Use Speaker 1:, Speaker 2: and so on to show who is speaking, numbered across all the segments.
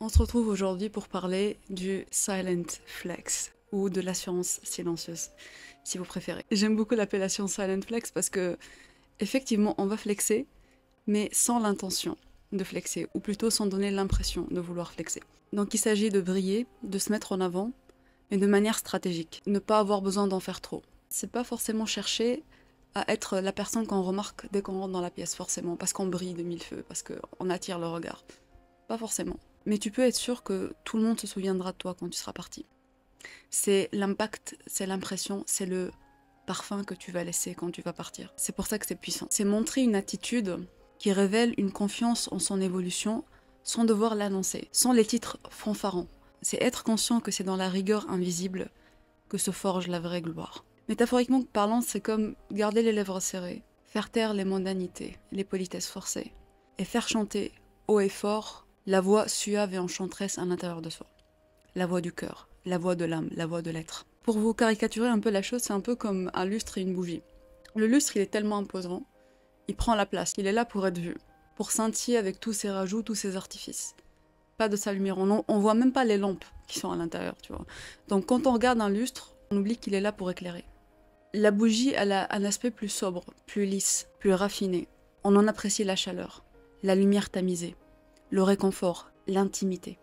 Speaker 1: On se retrouve aujourd'hui pour parler du silent flex ou de l'assurance silencieuse, si vous préférez. J'aime beaucoup l'appellation silent flex parce que effectivement, on va flexer, mais sans l'intention de flexer, ou plutôt sans donner l'impression de vouloir flexer. Donc il s'agit de briller, de se mettre en avant, mais de manière stratégique, ne pas avoir besoin d'en faire trop. C'est pas forcément chercher à être la personne qu'on remarque dès qu'on rentre dans la pièce, forcément, parce qu'on brille de mille feux, parce qu'on attire le regard. Pas forcément. Mais tu peux être sûr que tout le monde se souviendra de toi quand tu seras parti. C'est l'impact, c'est l'impression, c'est le parfum que tu vas laisser quand tu vas partir. C'est pour ça que c'est puissant. C'est montrer une attitude qui révèle une confiance en son évolution sans devoir l'annoncer, sans les titres fanfarons. C'est être conscient que c'est dans la rigueur invisible que se forge la vraie gloire. Métaphoriquement parlant, c'est comme garder les lèvres serrées, faire taire les mondanités, les politesses forcées, et faire chanter haut et fort la voix suave et enchanteresse à l'intérieur de soi. La voix du cœur, la voix de l'âme, la voix de l'être. Pour vous caricaturer un peu la chose, c'est un peu comme un lustre et une bougie. Le lustre, il est tellement imposant, il prend la place, il est là pour être vu, pour scintiller avec tous ses rajouts, tous ses artifices. Pas de sa lumière, on voit même pas les lampes qui sont à l'intérieur, tu vois. Donc quand on regarde un lustre, on oublie qu'il est là pour éclairer. La bougie, elle a un aspect plus sobre, plus lisse, plus raffiné. On en apprécie la chaleur, la lumière tamisée, le réconfort, l'intimité.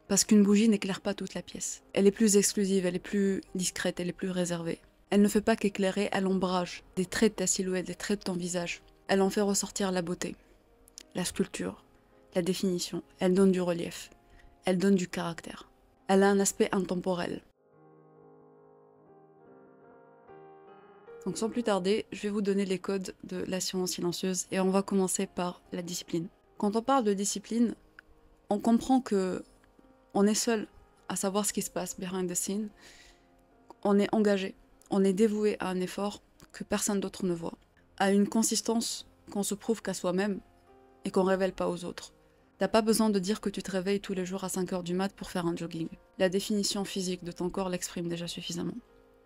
Speaker 1: Parce qu'une bougie n'éclaire pas toute la pièce. Elle est plus exclusive, elle est plus discrète, elle est plus réservée. Elle ne fait pas qu'éclairer à l'ombrage des traits de ta silhouette, des traits de ton visage. Elle en fait ressortir la beauté, la sculpture, la définition. Elle donne du relief. Elle donne du caractère. Elle a un aspect intemporel. Donc sans plus tarder, je vais vous donner les codes de l'assurance silencieuse et on va commencer par la discipline. Quand on parle de discipline, on comprend que on est seul à savoir ce qui se passe behind the scene. On est engagé, on est dévoué à un effort que personne d'autre ne voit, à une consistance qu'on se prouve qu'à soi-même et qu'on révèle pas aux autres. T'as pas besoin de dire que tu te réveilles tous les jours à 5h du mat pour faire un jogging. La définition physique de ton corps l'exprime déjà suffisamment.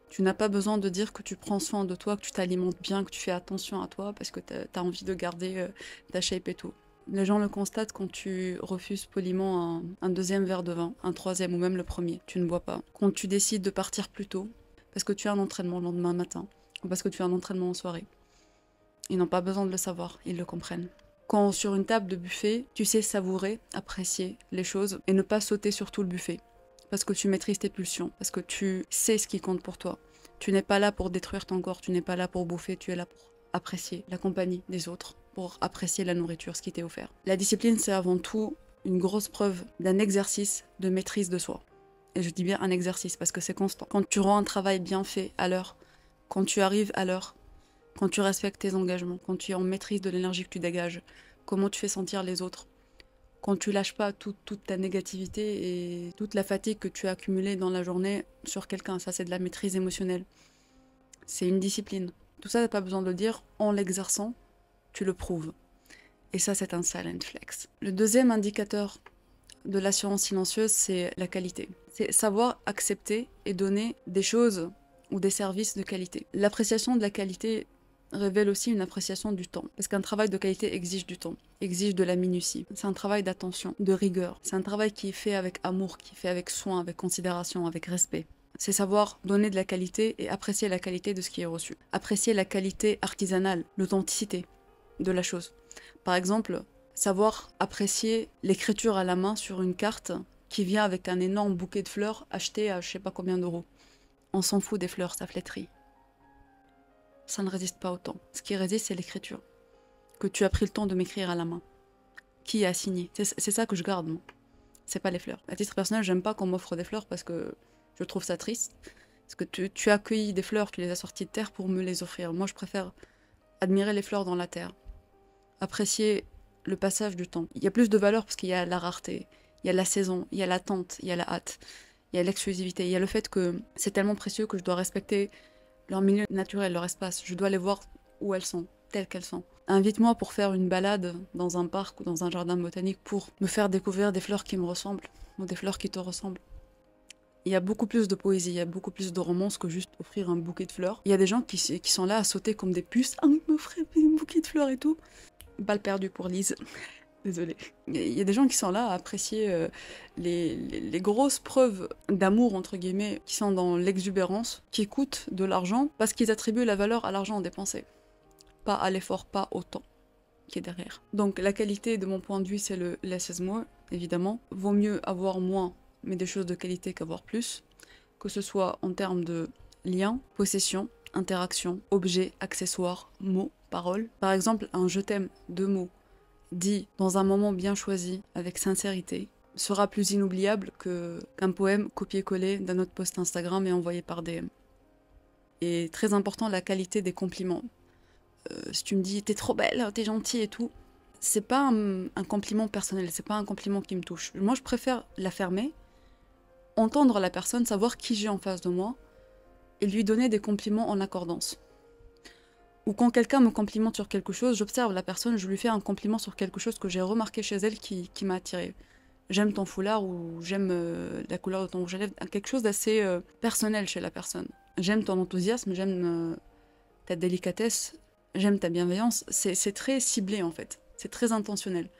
Speaker 1: Tu n'as pas besoin de dire que tu prends soin de toi, que tu t'alimentes bien, que tu fais attention à toi parce que t'as envie de garder ta shape et tout. Les gens le constatent quand tu refuses poliment un deuxième verre de vin, un troisième ou même le premier, tu ne bois pas. Quand tu décides de partir plus tôt, parce que tu as un entraînement le lendemain matin, ou parce que tu as un entraînement en soirée. Ils n'ont pas besoin de le savoir, ils le comprennent. Quand sur une table de buffet, tu sais savourer, apprécier les choses et ne pas sauter sur tout le buffet. Parce que tu maîtrises tes pulsions, parce que tu sais ce qui compte pour toi. Tu n'es pas là pour détruire ton corps, tu n'es pas là pour bouffer, tu es là pour apprécier la compagnie des autres, pour apprécier la nourriture, ce qui t'est offert. La discipline, c'est avant tout une grosse preuve d'un exercice de maîtrise de soi. Et je dis bien un exercice, parce que c'est constant. Quand tu rends un travail bien fait à l'heure, quand tu arrives à l'heure, quand tu respectes tes engagements, quand tu es en maîtrise de l'énergie que tu dégages, comment tu fais sentir les autres, quand tu lâches pas toute ta négativité et toute la fatigue que tu as accumulée dans la journée sur quelqu'un, ça c'est de la maîtrise émotionnelle. C'est une discipline. Tout ça, t'as pas besoin de le dire, en l'exerçant, tu le prouves. Et ça, c'est un silent flex. Le deuxième indicateur de l'assurance silencieuse, c'est la qualité. C'est savoir accepter et donner des choses ou des services de qualité. L'appréciation de la qualité révèle aussi une appréciation du temps. Parce qu'un travail de qualité exige du temps, exige de la minutie. C'est un travail d'attention, de rigueur. C'est un travail qui est fait avec amour, qui est fait avec soin, avec considération, avec respect. C'est savoir donner de la qualité et apprécier la qualité de ce qui est reçu. Apprécier la qualité artisanale, l'authenticité de la chose. Par exemple, savoir apprécier l'écriture à la main sur une carte qui vient avec un énorme bouquet de fleurs acheté à je sais pas combien d'euros. On s'en fout des fleurs, ça flétrit. Ça ne résiste pas au temps. Ce qui résiste, c'est l'écriture. Que tu as pris le temps de m'écrire à la main. Qui a signé? C'est ça que je garde, moi. C'est pas les fleurs. À titre personnel, j'aime pas qu'on m'offre des fleurs parce que je trouve ça triste. Parce que tu as accueilli des fleurs, tu les as sorties de terre pour me les offrir. Moi, je préfère admirer les fleurs dans la terre. Apprécier le passage du temps. Il y a plus de valeur parce qu'il y a la rareté, il y a la saison, il y a l'attente, il y a la hâte, il y a l'exclusivité, il y a le fait que c'est tellement précieux que je dois respecter leur milieu naturel, leur espace. Je dois les voir où elles sont, telles qu'elles sont. Invite-moi pour faire une balade dans un parc ou dans un jardin botanique pour me faire découvrir des fleurs qui me ressemblent ou des fleurs qui te ressemblent. Il y a beaucoup plus de poésie, il y a beaucoup plus de romance que juste offrir un bouquet de fleurs. Il y a des gens qui sont là à sauter comme des puces. Ah, il m'offrait un bouquet de fleurs et tout. Balle perdue pour Lise. Désolée. Il y a des gens qui sont là à apprécier les grosses preuves d'amour, entre guillemets, qui sont dans l'exubérance, qui coûtent de l'argent parce qu'ils attribuent la valeur à l'argent dépensé, pas à l'effort, pas au temps qui est derrière. Donc la qualité, de mon point de vue, c'est le less is more, évidemment. Vaut mieux avoir moins, mais des choses de qualité qu'avoir plus, que ce soit en termes de liens, possession, interaction, objets, accessoires, mots, paroles. Par exemple, un je t'aime, 2 mots, dit dans un moment bien choisi, avec sincérité, sera plus inoubliable qu'un poème copié-collé d'un autre post Instagram et envoyé par DM. Et très important, la qualité des compliments. Si tu me dis t'es trop belle, t'es gentille et tout, c'est pas un compliment personnel, c'est pas un compliment qui me touche. Moi, je préfère la fermer, entendre la personne, savoir qui j'ai en face de moi, et lui donner des compliments en accordance. Ou quand quelqu'un me complimente sur quelque chose, j'observe la personne, je lui fais un compliment sur quelque chose que j'ai remarqué chez elle qui m'a attiré. J'aime ton foulard ou j'aime la couleur de ton rouge à lèvres, quelque chose d'assez personnel chez la personne. J'aime ton enthousiasme, j'aime ta délicatesse, j'aime ta bienveillance. C'est très ciblé en fait, c'est très intentionnel.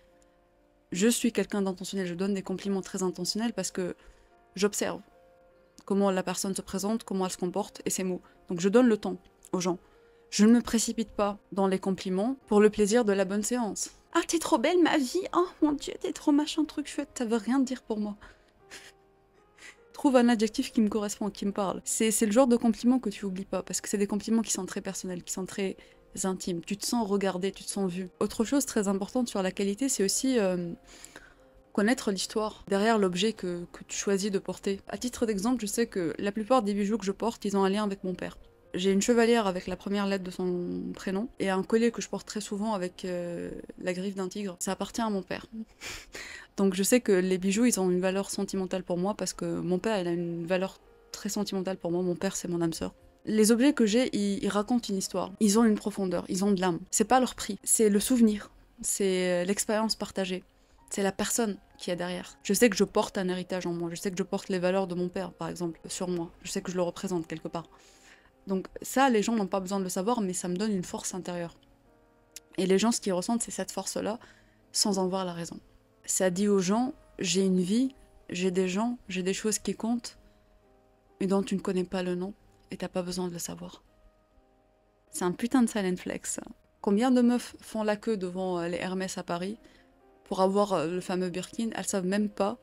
Speaker 1: Je suis quelqu'un d'intentionnel, je donne des compliments très intentionnels parce que j'observe comment la personne se présente, comment elle se comporte et ses mots. Donc je donne le temps aux gens. Je ne me précipite pas dans les compliments pour le plaisir de la bonne séance. Ah, t'es trop belle, ma vie. Oh mon Dieu, t'es trop machin, truc chouette. Ça veut rien dire pour moi. Trouve un adjectif qui me correspond, qui me parle. C'est le genre de compliment que tu oublies pas, parce que c'est des compliments qui sont très personnels, qui sont très intimes. Tu te sens regardé, tu te sens vu. Autre chose très importante sur la qualité, c'est aussi connaître l'histoire derrière l'objet que tu choisis de porter. À titre d'exemple, je sais que la plupart des bijoux que je porte, ils ont un lien avec mon père. J'ai une chevalière avec la première lettre de son prénom et un collier que je porte très souvent avec la griffe d'un tigre. Ça appartient à mon père. Donc je sais que les bijoux, ils ont une valeur sentimentale pour moi parce que mon père, il a une valeur très sentimentale pour moi. Mon père, c'est mon âme sœur. Les objets que j'ai, ils racontent une histoire. Ils ont une profondeur, ils ont de l'âme. C'est pas leur prix, c'est le souvenir, c'est l'expérience partagée. C'est la personne qui est derrière. Je sais que je porte un héritage en moi. Je sais que je porte les valeurs de mon père, par exemple, sur moi. Je sais que je le représente quelque part. Donc ça, les gens n'ont pas besoin de le savoir, mais ça me donne une force intérieure. Et les gens, ce qu'ils ressentent, c'est cette force-là, sans en voir la raison. Ça dit aux gens, j'ai une vie, j'ai des gens, j'ai des choses qui comptent, mais dont tu ne connais pas le nom, et t'as pas besoin de le savoir. C'est un putain de silent flex, ça. Combien de meufs font la queue devant les Hermès à Paris pour avoir le fameux Birkin? Elles savent même pas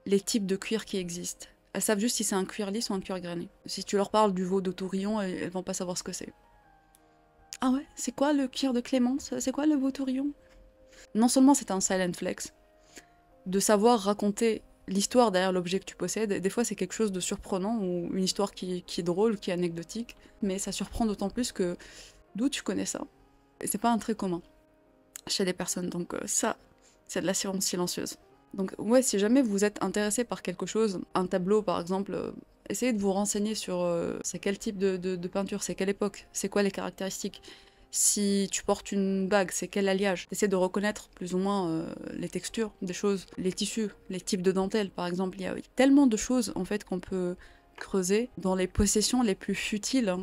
Speaker 1: les types de cuir qui existent. Elles savent juste si c'est un cuir lisse ou un cuir grainé. Si tu leur parles du veau de Tourillon, elles vont pas savoir ce que c'est. Ah ouais, c'est quoi le cuir de Clémence? C'est quoi le veau Tourillon? Non seulement c'est un silent flex, de savoir raconter l'histoire derrière l'objet que tu possèdes, des fois c'est quelque chose de surprenant, ou une histoire qui est drôle, qui est anecdotique, mais ça surprend d'autant plus que d'où tu connais ça? Et c'est pas un trait commun chez les personnes, donc ça, c'est de l'assurance silencieuse. Donc ouais, si jamais vous êtes intéressé par quelque chose, un tableau par exemple, essayez de vous renseigner sur c'est quel type de peinture, c'est quelle époque, c'est quoi les caractéristiques. Si tu portes une bague, c'est quel alliage. Essayez de reconnaître plus ou moins les textures des choses, les tissus, les types de dentelles par exemple. Il y a tellement de choses en fait qu'on peut creuser dans les possessions les plus futiles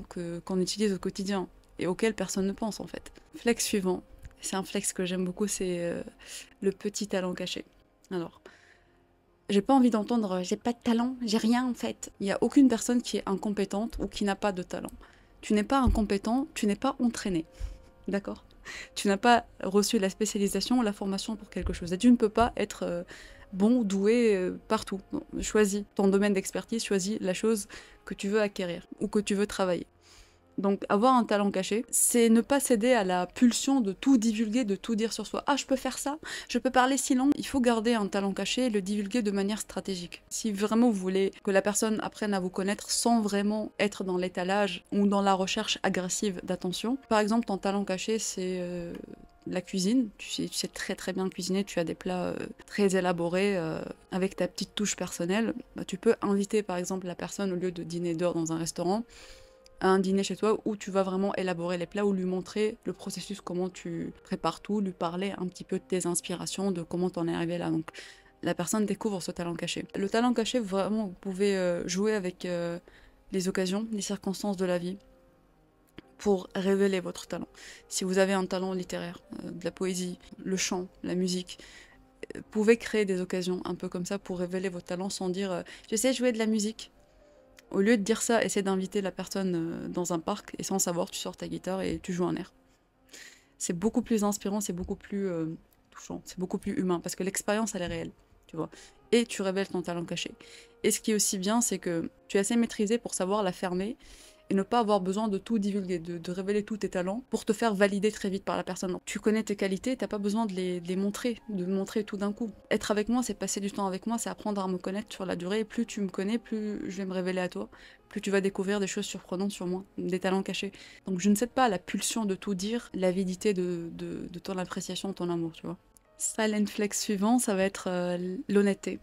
Speaker 1: qu'on utilise au quotidien et auxquelles personne ne pense en fait. Flex suivant, c'est un flex que j'aime beaucoup, c'est le petit talent caché. Alors, j'ai pas envie d'entendre j'ai pas de talent, j'ai rien en fait. Il y a aucune personne qui est incompétente ou qui n'a pas de talent. Tu n'es pas incompétent, tu n'es pas entraîné. D'accord? Tu n'as pas reçu la spécialisation ou la formation pour quelque chose. Et tu ne peux pas être bon, doué partout. Non, choisis ton domaine d'expertise, choisis la chose que tu veux acquérir ou que tu veux travailler. Donc avoir un talent caché, c'est ne pas céder à la pulsion de tout divulguer, de tout dire sur soi. Ah, je peux faire ça, je peux parler si long. Il faut garder un talent caché et le divulguer de manière stratégique. Si vraiment vous voulez que la personne apprenne à vous connaître sans vraiment être dans l'étalage ou dans la recherche agressive d'attention, par exemple ton talent caché c'est la cuisine, tu sais très très bien cuisiner, tu as des plats très élaborés avec ta petite touche personnelle, bah, tu peux inviter par exemple la personne au lieu de dîner dehors dans un restaurant, à un dîner chez toi où tu vas vraiment élaborer les plats ou lui montrer le processus, comment tu prépares tout, lui parler un petit peu de tes inspirations, de comment t'en es arrivé là. Donc la personne découvre ce talent caché. Le talent caché, vraiment, vous pouvez jouer avec les occasions, les circonstances de la vie pour révéler votre talent. Si vous avez un talent littéraire, de la poésie, le chant, la musique, vous pouvez créer des occasions un peu comme ça pour révéler votre talent sans dire je sais jouer de la musique. Au lieu de dire ça, essaie d'inviter la personne dans un parc et sans savoir, tu sors ta guitare et tu joues un air. C'est beaucoup plus inspirant, c'est beaucoup plus touchant, c'est beaucoup plus humain parce que l'expérience, elle est réelle, tu vois. Et tu révèles ton talent caché. Et ce qui est aussi bien, c'est que tu es assez maîtrisé pour savoir la fermer et ne pas avoir besoin de tout divulguer, de révéler tous tes talents pour te faire valider très vite par la personne. Tu connais tes qualités, t'as pas besoin de les montrer, de montrer tout d'un coup. Être avec moi, c'est passer du temps avec moi, c'est apprendre à me connaître sur la durée. Et plus tu me connais, plus je vais me révéler à toi, plus tu vas découvrir des choses surprenantes sur moi, des talents cachés. Donc je ne cède pas à la pulsion de tout dire, l'avidité de ton appréciation, ton amour, tu vois. Silent flex suivant, ça va être l'honnêteté.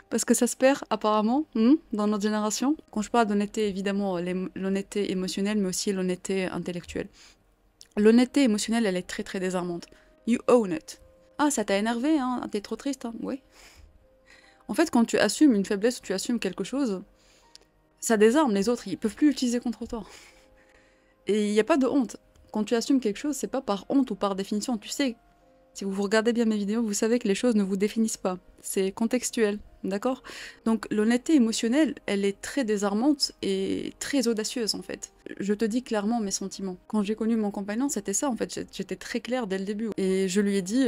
Speaker 1: Parce que ça se perd apparemment dans notre génération. Quand je parle d'honnêteté, évidemment, l'honnêteté émotionnelle, mais aussi l'honnêteté intellectuelle. L'honnêteté émotionnelle, elle est très très désarmante. You own it. Ah, ça t'a énervé, hein? T'es trop triste, hein? Oui. En fait, quand tu assumes une faiblesse ou tu assumes quelque chose, ça désarme les autres, ils peuvent plus l'utiliser contre toi. Et il n'y a pas de honte. Quand tu assumes quelque chose, c'est pas par honte ou par définition, tu sais. Si vous regardez bien mes vidéos, vous savez que les choses ne vous définissent pas. C'est contextuel, d'accord? Donc l'honnêteté émotionnelle, elle est très désarmante et très audacieuse en fait. Je te dis clairement mes sentiments. Quand j'ai connu mon compagnon, c'était ça en fait. J'étais très claire dès le début. Et je lui ai dit,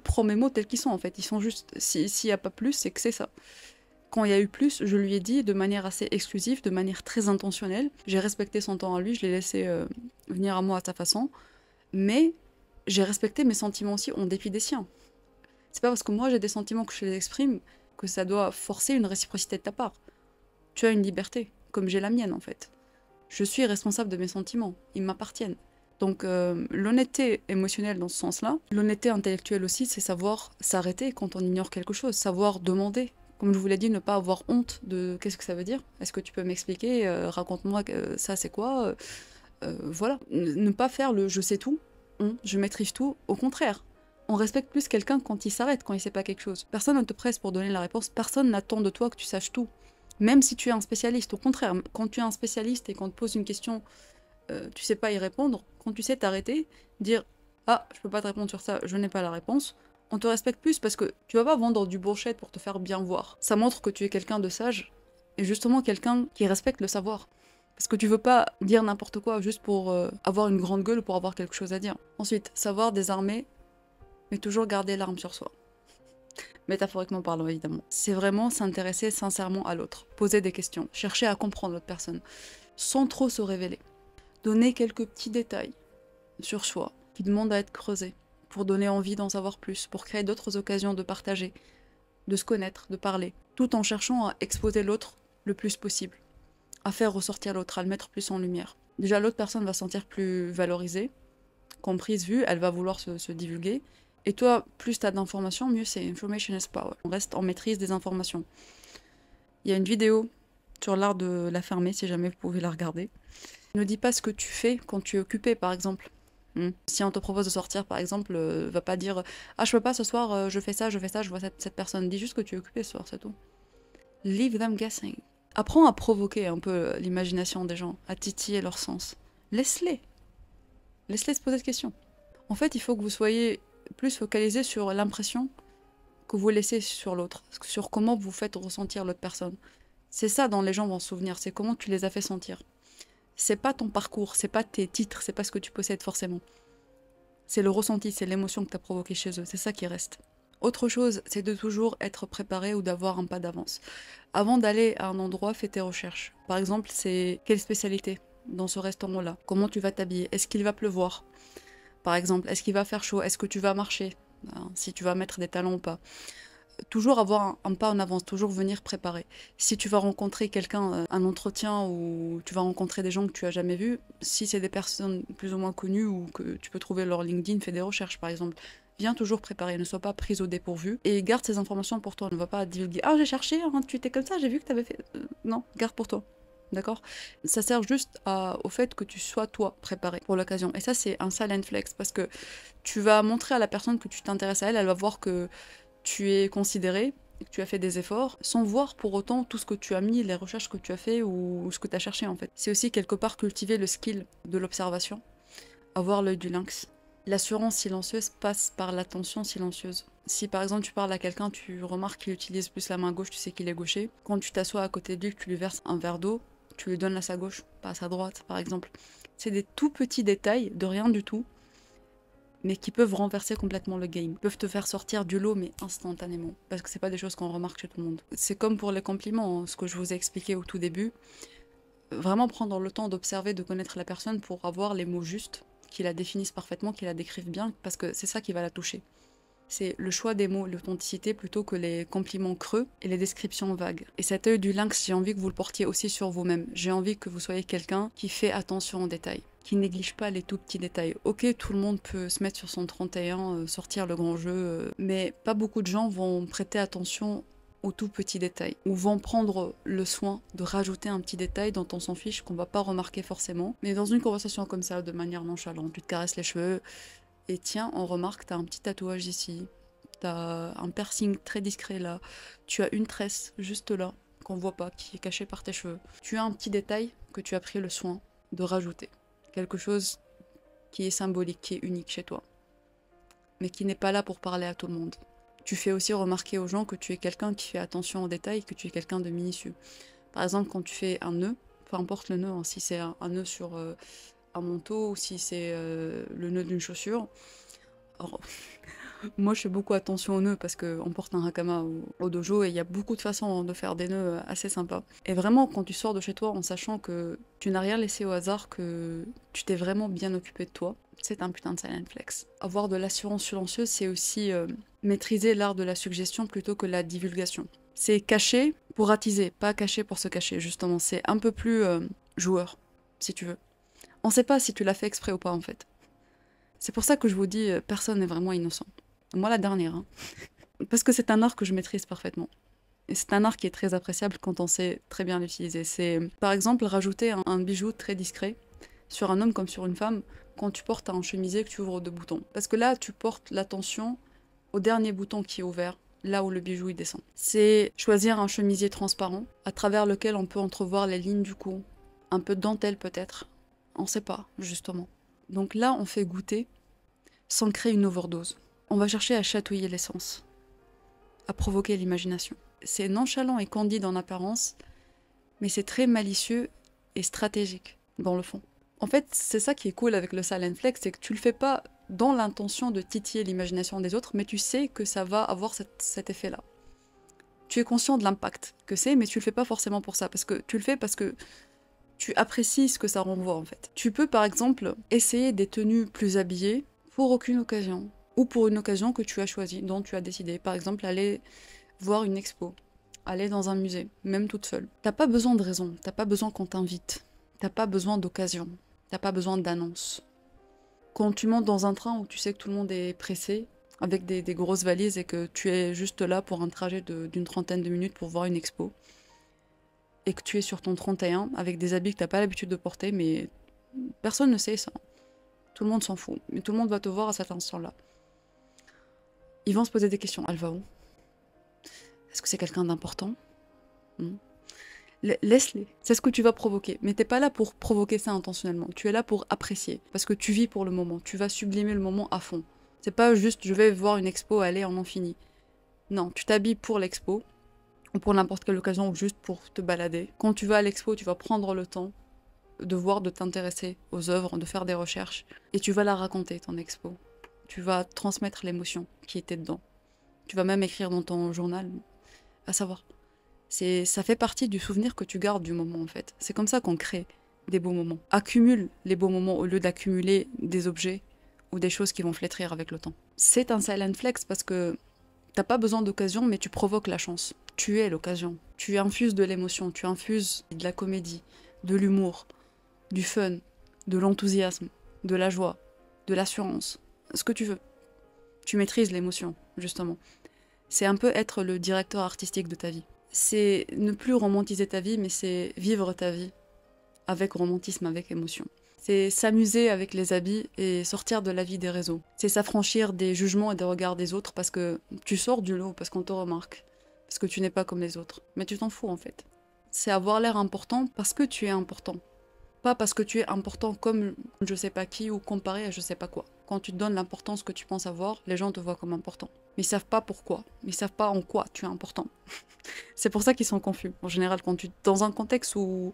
Speaker 1: prends mes mots tels qu'ils sont en fait. Ils sont juste, s'il n'y a pas plus, c'est que c'est ça. Quand il y a eu plus, je lui ai dit de manière assez exclusive, de manière très intentionnelle. J'ai respecté son temps à lui, je l'ai laissé venir à moi à sa façon. Mais j'ai respecté mes sentiments aussi en dépit des siens. C'est pas parce que moi j'ai des sentiments que je les exprime que ça doit forcer une réciprocité de ta part. Tu as une liberté, comme j'ai la mienne en fait. Je suis responsable de mes sentiments, ils m'appartiennent. Donc l'honnêteté émotionnelle dans ce sens-là, l'honnêteté intellectuelle aussi, c'est savoir s'arrêter quand on ignore quelque chose, savoir demander. Comme je vous l'ai dit, ne pas avoir honte de qu'est-ce que ça veut dire. Est-ce que tu peux m'expliquer, raconte-moi ça c'est quoi, voilà. Ne pas faire le je sais tout. Je maîtrise tout, au contraire. On respecte plus quelqu'un quand il s'arrête, quand il sait pas quelque chose. Personne ne te presse pour donner la réponse, personne n'attend de toi que tu saches tout. Même si tu es un spécialiste, au contraire, quand tu es un spécialiste et qu'on te pose une question, tu sais pas y répondre, quand tu sais t'arrêter, dire « Ah, je peux pas te répondre sur ça, je n'ai pas la réponse », on te respecte plus parce que tu vas pas vendre du bullshit pour te faire bien voir. Ça montre que tu es quelqu'un de sage, et justement quelqu'un qui respecte le savoir. Parce que tu veux pas dire n'importe quoi juste pour avoir une grande gueule ou pour avoir quelque chose à dire. Ensuite, savoir désarmer, mais toujours garder l'arme sur soi. Métaphoriquement parlant, évidemment. C'est vraiment s'intéresser sincèrement à l'autre. Poser des questions. Chercher à comprendre l'autre personne. Sans trop se révéler. Donner quelques petits détails sur soi qui demandent à être creusés. Pour donner envie d'en savoir plus. Pour créer d'autres occasions de partager. De se connaître, de parler. Tout en cherchant à exposer l'autre le plus possible. À faire ressortir l'autre, à le mettre plus en lumière. Déjà, l'autre personne va se sentir plus valorisée, comprise, vue, elle va vouloir se divulguer. Et toi, plus tu as d'informations, mieux c'est. Information is power. On reste en maîtrise des informations. Il y a une vidéo sur l'art de la fermer, si jamais vous pouvez la regarder. Ne dis pas ce que tu fais quand tu es occupé, par exemple. Si on te propose de sortir, par exemple, va pas dire « Ah, je peux pas ce soir, je fais ça, je vois cette personne. » Dis juste que tu es occupé ce soir, c'est tout. Leave them guessing. Apprends à provoquer un peu l'imagination des gens, à titiller leur sens. Laisse-les. Laisse-les se poser des questions. En fait, il faut que vous soyez plus focalisé sur l'impression que vous laissez sur l'autre, sur comment vous faites ressentir l'autre personne. C'est ça dont les gens vont se souvenir, c'est comment tu les as fait sentir. C'est pas ton parcours, c'est pas tes titres, c'est pas ce que tu possèdes forcément. C'est le ressenti, c'est l'émotion que tu as provoquée chez eux, c'est ça qui reste. Autre chose, c'est de toujours être préparé ou d'avoir un pas d'avance. Avant d'aller à un endroit, fais tes recherches. Par exemple, c'est quelle spécialité dans ce restaurant-là? Comment tu vas t'habiller? Est-ce qu'il va pleuvoir? Par exemple, est-ce qu'il va faire chaud? Est-ce que tu vas marcher? Si tu vas mettre des talons ou pas. Toujours avoir un pas en avance, toujours venir préparer. Si tu vas rencontrer quelqu'un, un entretien ou tu vas rencontrer des gens que tu as jamais vus, si c'est des personnes plus ou moins connues ou que tu peux trouver leur LinkedIn, fais des recherches par exemple. Viens toujours préparer, ne sois pas prise au dépourvu et garde ces informations pour toi. Ne va pas divulguer. Ah, j'ai cherché, hein, tu étais comme ça, j'ai vu que tu avais fait. Non, garde pour toi. D'accord? Ça sert juste au fait que tu sois toi préparé pour l'occasion. Et ça, c'est un silent flex parce que tu vas montrer à la personne que tu t'intéresses à elle, elle va voir que tu es considéré et que tu as fait des efforts, sans voir pour autant tout ce que tu as mis, les recherches que tu as fait ou ce que tu as cherché en fait. C'est aussi quelque part cultiver le skill de l'observation, avoir l'œil du lynx. L'assurance silencieuse passe par l'attention silencieuse. Si par exemple tu parles à quelqu'un, tu remarques qu'il utilise plus la main gauche, tu sais qu'il est gaucher. Quand tu t'assois à côté de lui, que tu lui verses un verre d'eau, tu lui donnes à sa gauche, pas à sa droite par exemple. C'est des tout petits détails de rien du tout, mais qui peuvent renverser complètement le game. Ils peuvent te faire sortir du lot, mais instantanément. Parce que c'est pas des choses qu'on remarque chez tout le monde. C'est comme pour les compliments, hein, ce que je vous ai expliqué au tout début. Vraiment prendre le temps d'observer, de connaître la personne pour avoir les mots justes, qui la définissent parfaitement, qui la décrivent bien, parce que c'est ça qui va la toucher. C'est le choix des mots, l'authenticité, plutôt que les compliments creux et les descriptions vagues. Et cet œil du lynx, j'ai envie que vous le portiez aussi sur vous-même. J'ai envie que vous soyez quelqu'un qui fait attention aux détails, qui néglige pas les tout petits détails. Ok, tout le monde peut se mettre sur son 31, sortir le grand jeu, mais pas beaucoup de gens vont prêter attention aux tout petits détails, ou vont prendre le soin de rajouter un petit détail dont on s'en fiche, qu'on va pas remarquer forcément. Mais dans une conversation comme ça, de manière nonchalante, tu te caresses les cheveux, et tiens, on remarque, t'as un petit tatouage ici, t'as un piercing très discret là, tu as une tresse juste là, qu'on voit pas, qui est cachée par tes cheveux. Tu as un petit détail que tu as pris le soin de rajouter. Quelque chose qui est symbolique, qui est unique chez toi, mais qui n'est pas là pour parler à tout le monde. Tu fais aussi remarquer aux gens que tu es quelqu'un qui fait attention aux détails, que tu es quelqu'un de minutieux. Par exemple, quand tu fais un nœud, peu importe le nœud, hein, si c'est un nœud sur un manteau ou si c'est le nœud d'une chaussure. Alors, moi, je fais beaucoup attention aux nœuds parce qu'on porte un hakama au dojo et il y a beaucoup de façons de faire des nœuds assez sympas. Et vraiment, quand tu sors de chez toi en sachant que tu n'as rien laissé au hasard, que tu t'es vraiment bien occupé de toi, c'est un putain de silent flex. Avoir de l'assurance silencieuse, c'est aussi maîtriser l'art de la suggestion plutôt que la divulgation. C'est cacher pour attiser, pas cacher pour se cacher, justement. C'est un peu plus joueur, si tu veux. On sait pas si tu l'as fait exprès ou pas, en fait. C'est pour ça que je vous dis, personne n'est vraiment innocent. Moi, la dernière. Hein. Parce que c'est un art que je maîtrise parfaitement. Et c'est un art qui est très appréciable quand on sait très bien l'utiliser. C'est, par exemple, rajouter un bijou très discret sur un homme comme sur une femme quand tu portes un chemisier que tu ouvres deux boutons. Parce que là, tu portes l'attention au dernier bouton qui est ouvert, là où le bijou il descend. C'est choisir un chemisier transparent à travers lequel on peut entrevoir les lignes du cou. Un peu de dentelle peut-être. On sait pas, justement. Donc là, on fait goûter sans créer une overdose. On va chercher à chatouiller l'essence, à provoquer l'imagination. C'est nonchalant et candide en apparence, mais c'est très malicieux et stratégique dans le fond. En fait, c'est ça qui est cool avec le silent flex, c'est que tu le fais pas dans l'intention de titiller l'imagination des autres, mais tu sais que ça va avoir cet effet-là. Tu es conscient de l'impact que c'est, mais tu le fais pas forcément pour ça, parce que tu le fais parce que tu apprécies ce que ça renvoie en fait. Tu peux par exemple essayer des tenues plus habillées pour aucune occasion, ou pour une occasion que tu as choisie, dont tu as décidé. Par exemple, aller voir une expo, aller dans un musée, même toute seule. T'as pas besoin de raison, t'as pas besoin qu'on t'invite, t'as pas besoin d'occasion, t'as pas besoin d'annonce. Quand tu montes dans un train où tu sais que tout le monde est pressé, avec des grosses valises et que tu es juste là pour un trajet d'une trentaine de minutes pour voir une expo, et que tu es sur ton 31 avec des habits que t'as pas l'habitude de porter, mais personne ne sait ça. Tout le monde s'en fout, mais tout le monde va te voir à cet instant-là. Ils vont se poser des questions. Elle va où? Est-ce que c'est quelqu'un d'important? Laisse-les. C'est ce que tu vas provoquer. Mais t'es pas là pour provoquer ça intentionnellement. Tu es là pour apprécier. Parce que tu vis pour le moment. Tu vas sublimer le moment à fond. C'est pas juste je vais voir une expo, allez, on en finit. Non, tu t'habilles pour l'expo. Ou pour n'importe quelle occasion, ou juste pour te balader. Quand tu vas à l'expo, tu vas prendre le temps de voir, de t'intéresser aux œuvres, de faire des recherches. Et tu vas la raconter, ton expo. Tu vas transmettre l'émotion qui était dedans. Tu vas même écrire dans ton journal, à savoir. Ça fait partie du souvenir que tu gardes du moment en fait. C'est comme ça qu'on crée des beaux moments. Accumule les beaux moments au lieu d'accumuler des objets ou des choses qui vont flétrir avec le temps. C'est un silent flex parce que t'as pas besoin d'occasion mais tu provoques la chance. Tu es l'occasion. Tu infuses de l'émotion, tu infuses de la comédie, de l'humour, du fun, de l'enthousiasme, de la joie, de l'assurance, ce que tu veux. Tu maîtrises l'émotion, justement. C'est un peu être le directeur artistique de ta vie. C'est ne plus romantiser ta vie, mais c'est vivre ta vie avec romantisme, avec émotion. C'est s'amuser avec les habits et sortir de la vie des réseaux. C'est s'affranchir des jugements et des regards des autres parce que tu sors du lot, parce qu'on te remarque, parce que tu n'es pas comme les autres. Mais tu t'en fous en fait. C'est avoir l'air important parce que tu es important. Pas parce que tu es important comme je sais pas qui ou comparé à je sais pas quoi. Quand tu te donnes l'importance que tu penses avoir, les gens te voient comme important. Mais ils savent pas pourquoi. Ils savent pas en quoi tu es important. C'est pour ça qu'ils sont confus. En général, quand tu dans un contexte où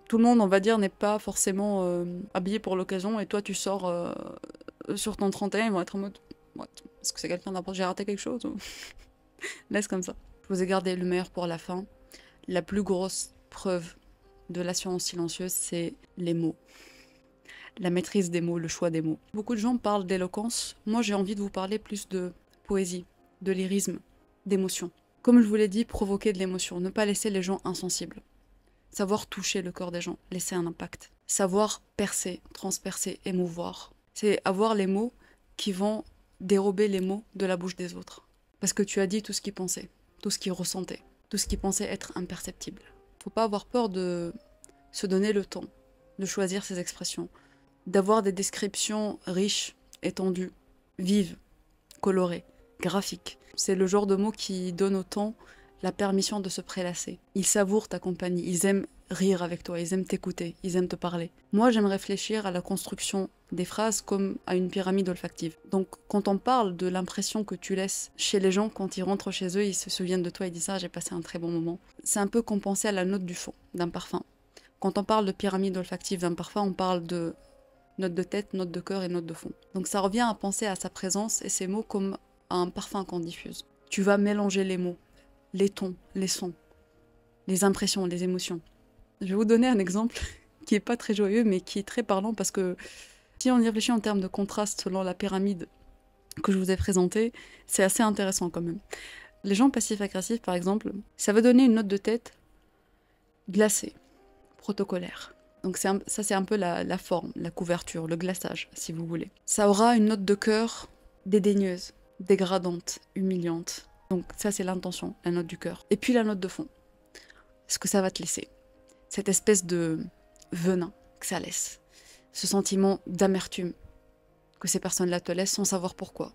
Speaker 1: tout le monde, on va dire, n'est pas forcément habillé pour l'occasion et toi tu sors sur ton 31, ils vont être en mode what? Est-ce que c'est quelqu'un d'important? J'ai raté quelque chose ou... Laisse comme ça. Je vous ai gardé le meilleur pour la fin. La plus grosse preuve de l'assurance silencieuse, c'est les mots. La maîtrise des mots, le choix des mots. Beaucoup de gens parlent d'éloquence. Moi, j'ai envie de vous parler plus de poésie, de lyrisme, d'émotion. Comme je vous l'ai dit, provoquer de l'émotion, ne pas laisser les gens insensibles. Savoir toucher le corps des gens, laisser un impact. Savoir percer, transpercer, émouvoir. C'est avoir les mots qui vont dérober les mots de la bouche des autres. Parce que tu as dit tout ce qu'ils pensaient, tout ce qu'ils ressentaient, tout ce qui pensait être imperceptible. Faut pas avoir peur de se donner le temps, de choisir ses expressions, d'avoir des descriptions riches, étendues, vives, colorées, graphiques. C'est le genre de mots qui donne au temps la permission de se prélasser. Ils savourent ta compagnie, ils aiment rire avec toi, ils aiment t'écouter, ils aiment te parler. Moi, j'aime réfléchir à la construction des phrases comme à une pyramide olfactive. Donc, quand on parle de l'impression que tu laisses chez les gens quand ils rentrent chez eux, ils se souviennent de toi et disent « Ah, j'ai passé un très bon moment », c'est un peu compensé à la note du fond d'un parfum. Quand on parle de pyramide olfactive d'un parfum, on parle de note de tête, note de cœur et note de fond. Donc ça revient à penser à sa présence et ses mots comme à un parfum qu'on diffuse. Tu vas mélanger les mots, les tons, les sons, les impressions, les émotions. Je vais vous donner un exemple qui est pas très joyeux mais qui est très parlant parce que si on y réfléchit en termes de contraste selon la pyramide que je vous ai présentée, c'est assez intéressant quand même. Les gens passifs-agressifs par exemple, ça va donner une note de tête glacée, protocolaire. Donc ça c'est un peu la forme, la couverture, le glaçage si vous voulez. Ça aura une note de cœur dédaigneuse, dégradante, humiliante. Donc ça c'est l'intention, la note du cœur. Et puis la note de fond. Ce que ça va te laisser. Cette espèce de venin que ça laisse. Ce sentiment d'amertume que ces personnes-là te laissent sans savoir pourquoi.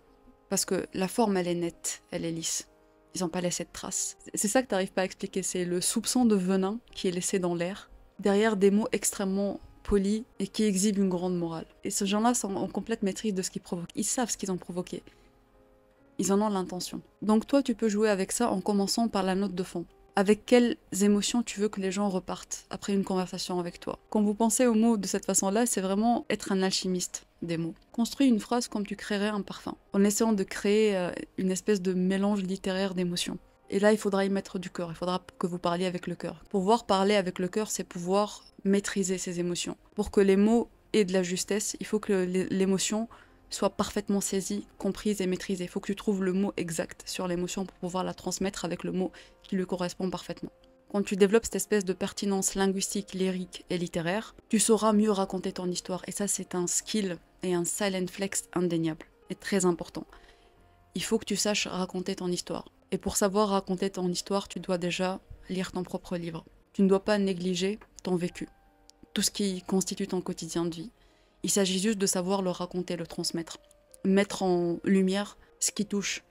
Speaker 1: Parce que la forme elle est nette, elle est lisse. Ils n'ont pas laissé de traces. C'est ça que tu n'arrives pas à expliquer, c'est le soupçon de venin qui est laissé dans l'air, derrière des mots extrêmement polis et qui exhibent une grande morale. Et ces gens-là sont en complète maîtrise de ce qu'ils provoquent. Ils savent ce qu'ils ont provoqué. Ils en ont l'intention. Donc toi, tu peux jouer avec ça en commençant par la note de fond. Avec quelles émotions tu veux que les gens repartent après une conversation avec toi. Quand vous pensez aux mots de cette façon-là, c'est vraiment être un alchimiste des mots. Construis une phrase comme tu créerais un parfum, en essayant de créer une espèce de mélange littéraire d'émotions. Et là, il faudra y mettre du cœur, il faudra que vous parliez avec le cœur. Pouvoir parler avec le cœur, c'est pouvoir maîtriser ses émotions. Pour que les mots aient de la justesse, il faut que l'émotion soit parfaitement saisie, comprise et maîtrisée. Il faut que tu trouves le mot exact sur l'émotion pour pouvoir la transmettre avec le mot qui lui correspond parfaitement. Quand tu développes cette espèce de pertinence linguistique, lyrique et littéraire, tu sauras mieux raconter ton histoire. Et ça, c'est un skill et un silent flex indéniable et très important. Il faut que tu saches raconter ton histoire. Et pour savoir raconter ton histoire, tu dois déjà lire ton propre livre. Tu ne dois pas négliger ton vécu, tout ce qui constitue ton quotidien de vie. Il s'agit juste de savoir le raconter, le transmettre. Mettre en lumière ce qui touche,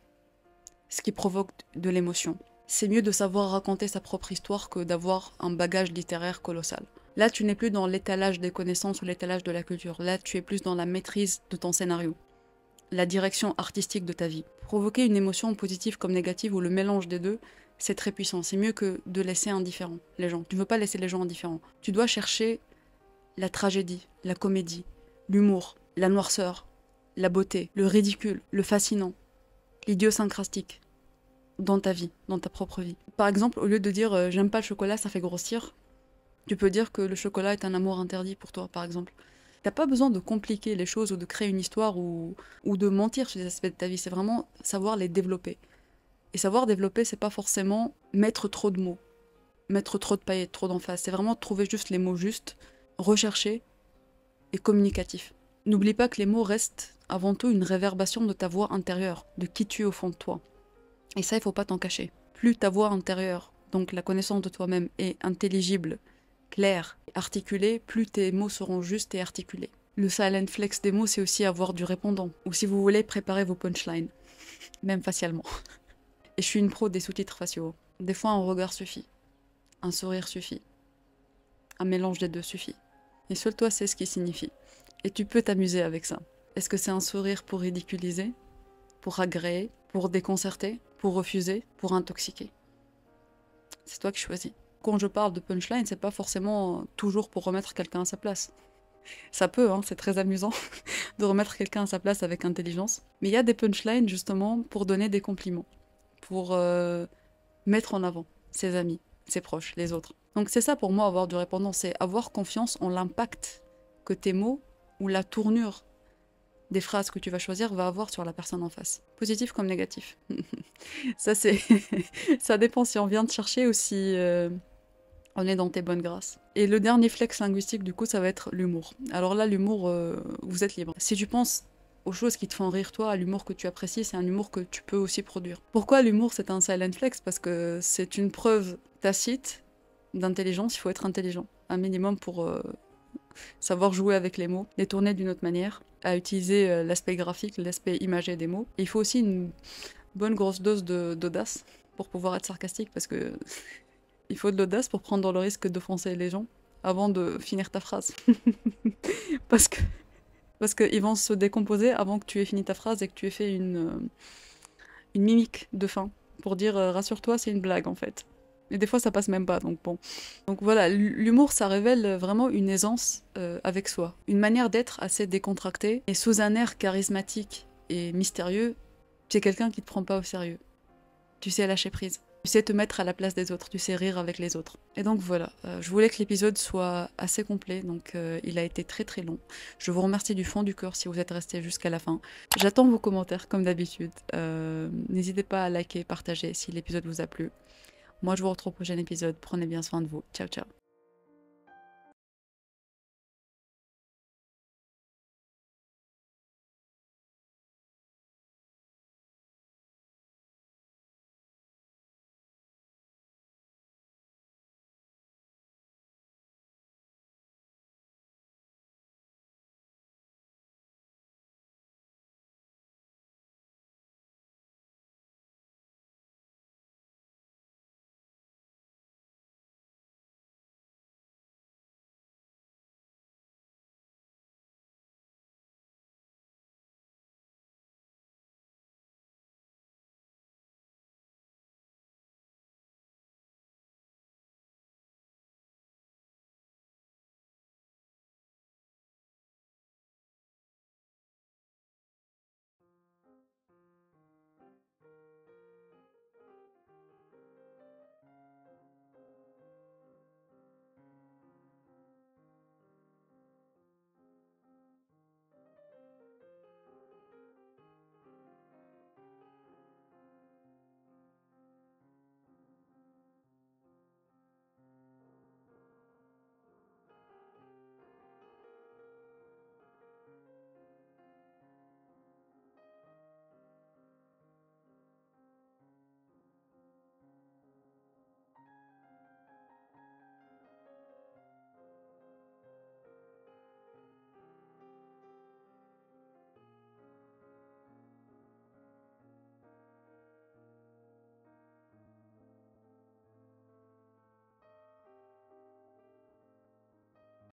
Speaker 1: ce qui provoque de l'émotion. C'est mieux de savoir raconter sa propre histoire que d'avoir un bagage littéraire colossal. Là, tu n'es plus dans l'étalage des connaissances ou l'étalage de la culture. Là, tu es plus dans la maîtrise de ton scénario, la direction artistique de ta vie. Provoquer une émotion positive comme négative ou le mélange des deux, c'est très puissant. C'est mieux que de laisser indifférents les gens. Tu ne veux pas laisser les gens indifférents. Tu dois chercher la tragédie, la comédie, l'humour, la noirceur, la beauté, le ridicule, le fascinant, l'idiosyncrastique dans ta vie, dans ta propre vie. Par exemple, au lieu de dire j'aime pas le chocolat, ça fait grossir, tu peux dire que le chocolat est un amour interdit pour toi, par exemple. T'as pas besoin de compliquer les choses ou de créer une histoire ou de mentir sur des aspects de ta vie, c'est vraiment savoir les développer. Et savoir développer, c'est pas forcément mettre trop de mots, mettre trop de paillettes, trop d'emphase, c'est vraiment trouver juste les mots justes, rechercher et communicatif. N'oublie pas que les mots restent avant tout une réverbération de ta voix intérieure, de qui tu es au fond de toi. Et ça, il faut pas t'en cacher. Plus ta voix intérieure, donc la connaissance de toi-même, est intelligible, claire, articulée, plus tes mots seront justes et articulés. Le silent flex des mots, c'est aussi avoir du répondant. Ou si vous voulez, préparer vos punchlines, même facialement. Et je suis une pro des sous-titres faciaux. Des fois, un regard suffit. Un sourire suffit. Un mélange des deux suffit. Et seul toi sais ce qu'il signifie. Et tu peux t'amuser avec ça. Est-ce que c'est un sourire pour ridiculiser, pour agréer, pour déconcerter, pour refuser, pour intoxiquer? C'est toi qui choisis. Quand je parle de punchline, c'est pas forcément toujours pour remettre quelqu'un à sa place. Ça peut, hein, c'est très amusant de remettre quelqu'un à sa place avec intelligence. Mais il y a des punchlines justement pour donner des compliments, pour mettre en avant ses amis, ses proches, les autres. Donc c'est ça pour moi avoir du répondant, c'est avoir confiance en l'impact que tes mots ou la tournure des phrases que tu vas choisir va avoir sur la personne en face. Positif comme négatif. Ça c'est... ça dépend si on vient te chercher ou si on est dans tes bonnes grâces. Et le dernier flex linguistique du coup ça va être l'humour. Alors là l'humour, vous êtes libre. Si tu penses aux choses qui te font rire toi, à l'humour que tu apprécies, c'est un humour que tu peux aussi produire. Pourquoi l'humour c'est un silent flex? Parce que c'est une preuve tacite d'intelligence, il faut être intelligent. Un minimum pour savoir jouer avec les mots, les tourner d'une autre manière, à utiliser l'aspect graphique, l'aspect imagé des mots. Et il faut aussi une bonne grosse dose d'audace pour pouvoir être sarcastique, parce que il faut de l'audace pour prendre le risque d'offenser les gens avant de finir ta phrase. parce qu'ils vont se décomposer avant que tu aies fini ta phrase et que tu aies fait une mimique de fin pour dire rassure-toi, c'est une blague en fait. Et des fois ça passe même pas, donc bon. Donc voilà, l'humour ça révèle vraiment une aisance avec soi. Une manière d'être assez décontractée et sous un air charismatique et mystérieux, c'est quelqu'un qui te prend pas au sérieux. Tu sais lâcher prise. Tu sais te mettre à la place des autres, tu sais rire avec les autres. Et donc voilà, je voulais que l'épisode soit assez complet, donc il a été très très long. Je vous remercie du fond du cœur si vous êtes restés jusqu'à la fin. J'attends vos commentaires comme d'habitude. N'hésitez pas à liker, partager si l'épisode vous a plu. Moi je vous retrouve au prochain épisode, prenez bien soin de vous. Ciao ciao.